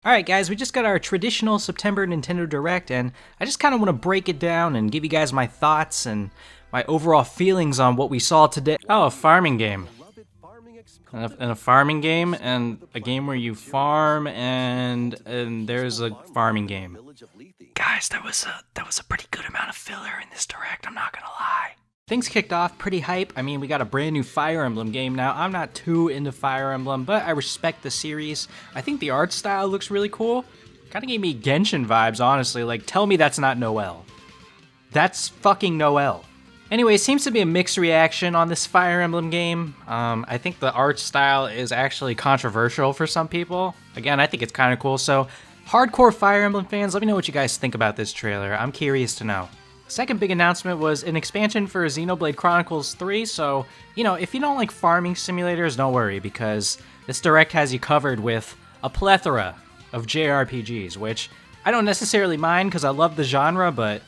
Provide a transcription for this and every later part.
Alright guys, we just got our traditional September Nintendo Direct, and I just kind of want to break it down and give you guys my thoughts and my overall feelings on what we saw today. Oh, a farming game. And a farming game, and a game where you farm, and there's a farming game. Guys, that was a pretty good amount of filler in this Direct, I'm not gonna lie. Things kicked off pretty hype. I mean, we got a brand new Fire Emblem game now. I'm not too into Fire Emblem, but I respect the series. I think the art style looks really cool. Kinda gave me Genshin vibes, honestly. Like, tell me that's not Noelle. That's fucking Noelle. Anyway, it seems to be a mixed reaction on this Fire Emblem game. I think the art style is actually controversial for some people. Again, I think it's kinda cool, so hardcore Fire Emblem fans, let me know what you guys think about this trailer. I'm curious to know. Second big announcement was an expansion for Xenoblade Chronicles 3, so, you know, if you don't like farming simulators, don't worry, because this Direct has you covered with a plethora of JRPGs, which I don't necessarily mind because I love the genre, but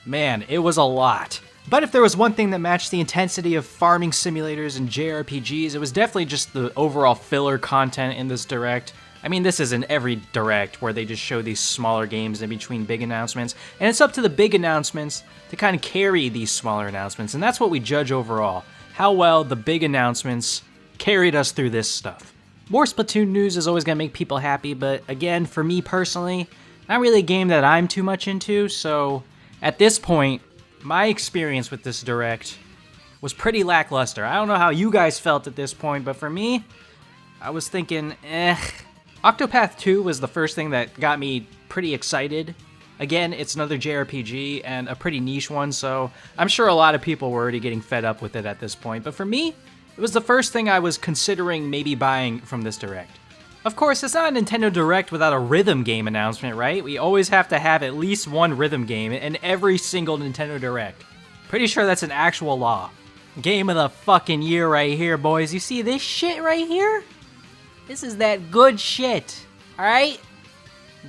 man, it was a lot. But if there was one thing that matched the intensity of farming simulators and JRPGs, it was definitely just the overall filler content in this Direct. I mean, this is in every Direct where they just show these smaller games in between big announcements, and it's up to the big announcements to kind of carry these smaller announcements, and that's what we judge overall, how well the big announcements carried us through this stuff. More Splatoon news is always going to make people happy, but again, for me personally, not really a game that I'm too much into, so at this point, my experience with this Direct was pretty lackluster. I don't know how you guys felt at this point, but for me, I was thinking, Octopath 2 was the first thing that got me pretty excited. Again, it's another JRPG and a pretty niche one, so I'm sure a lot of people were already getting fed up with it at this point. But for me, it was the first thing I was considering maybe buying from this Direct. Of course, it's not a Nintendo Direct without a rhythm game announcement, right? We always have to have at least one rhythm game in every single Nintendo Direct. Pretty sure that's an actual law. Game of the fucking year right here, boys. You see this shit right here? This is that good shit, alright?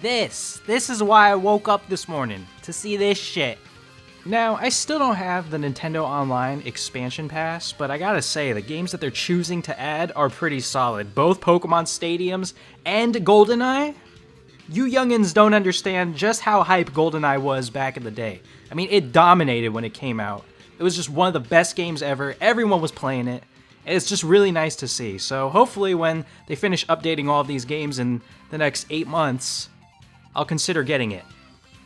This is why I woke up this morning, to see this shit. Now, I still don't have the Nintendo Online expansion pass, but I gotta say, the games that they're choosing to add are pretty solid. Both Pokemon Stadiums and GoldenEye. You youngins don't understand just how hype GoldenEye was back in the day. I mean, it dominated when it came out. It was just one of the best games ever, everyone was playing it. It's just really nice to see. So hopefully when they finish updating all of these games in the next 8 months, I'll consider getting it.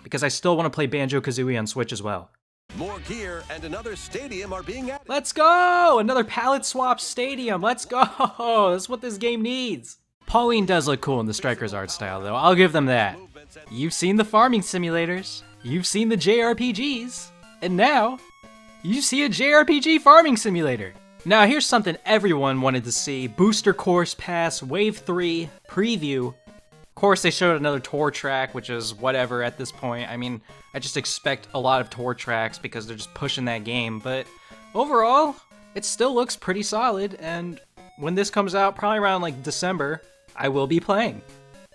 Because I still want to play Banjo-Kazooie on Switch as well. More gear and another stadium are being added. Let's go! Another palette swap stadium. Let's go! That's what this game needs. Pauline does look cool in the Strikers art style, though. I'll give them that. You've seen the farming simulators. You've seen the JRPGs. And now, you see a JRPG farming simulator. Now, here's something everyone wanted to see. Booster Course Pass Wave 3 preview. Of course, they showed another tour track, which is whatever at this point. I mean, I just expect a lot of tour tracks because they're just pushing that game. But overall, it still looks pretty solid. And when this comes out, probably around like December, I will be playing.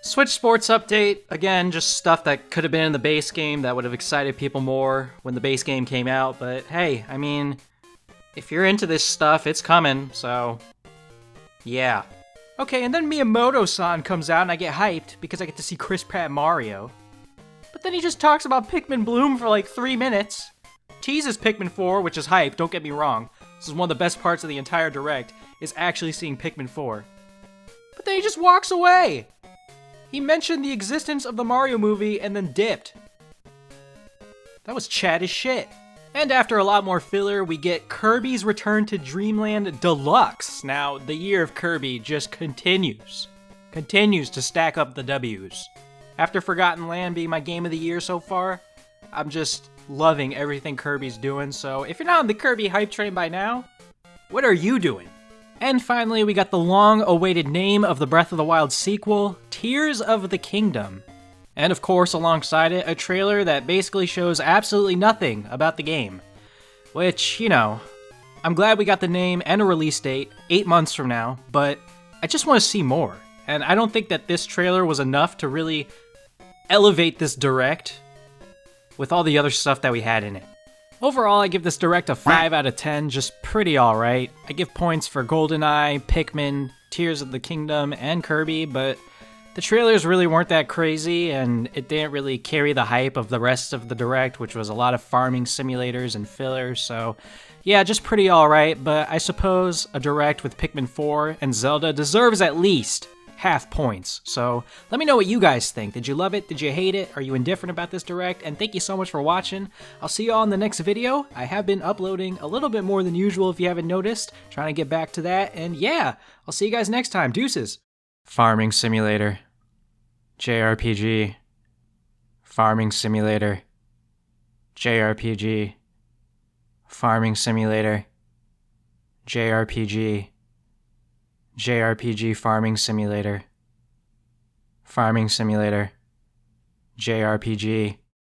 Switch Sports update. Again, just stuff that could have been in the base game that would have excited people more when the base game came out. But hey, I mean, if you're into this stuff, it's coming, so yeah. Okay, and then Miyamoto-san comes out and I get hyped because I get to see Chris Pratt Mario. But then he just talks about Pikmin Bloom for like 3 minutes. Teases Pikmin 4, which is hype, don't get me wrong. This is one of the best parts of the entire Direct, is actually seeing Pikmin 4. But then he just walks away! He mentioned the existence of the Mario movie and then dipped. That was Chad as shit. And after a lot more filler, we get Kirby's Return to Dreamland Deluxe. Now, the year of Kirby just continues to stack up the W's. After Forgotten Land being my game of the year so far, I'm just loving everything Kirby's doing. So if you're not on the Kirby hype train by now, what are you doing? And finally, we got the long-awaited name of the Breath of the Wild sequel, Tears of the Kingdom. And of course, alongside it, a trailer that basically shows absolutely nothing about the game. Which, you know, I'm glad we got the name and a release date, 8 months from now, but I just want to see more. And I don't think that this trailer was enough to really elevate this Direct with all the other stuff that we had in it. Overall, I give this Direct a 5 out of 10, just pretty alright. I give points for GoldenEye, Pikmin, Tears of the Kingdom, and Kirby, but The trailers really weren't that crazy, and it didn't really carry the hype of the rest of the Direct, which was a lot of farming simulators and fillers, so yeah, just pretty alright, but I suppose a Direct with Pikmin 4 and Zelda deserves at least half points. So let me know what you guys think. Did you love it? Did you hate it? Are you indifferent about this Direct? And thank you so much for watching. I'll see you all in the next video. I have been uploading a little bit more than usual if you haven't noticed. Trying to get back to that, and yeah, I'll see you guys next time. Deuces. Farming Simulator, JRPG, Farming Simulator, JRPG, Farming Simulator, JRPG, JRPG Farming Simulator, Farming Simulator, JRPG,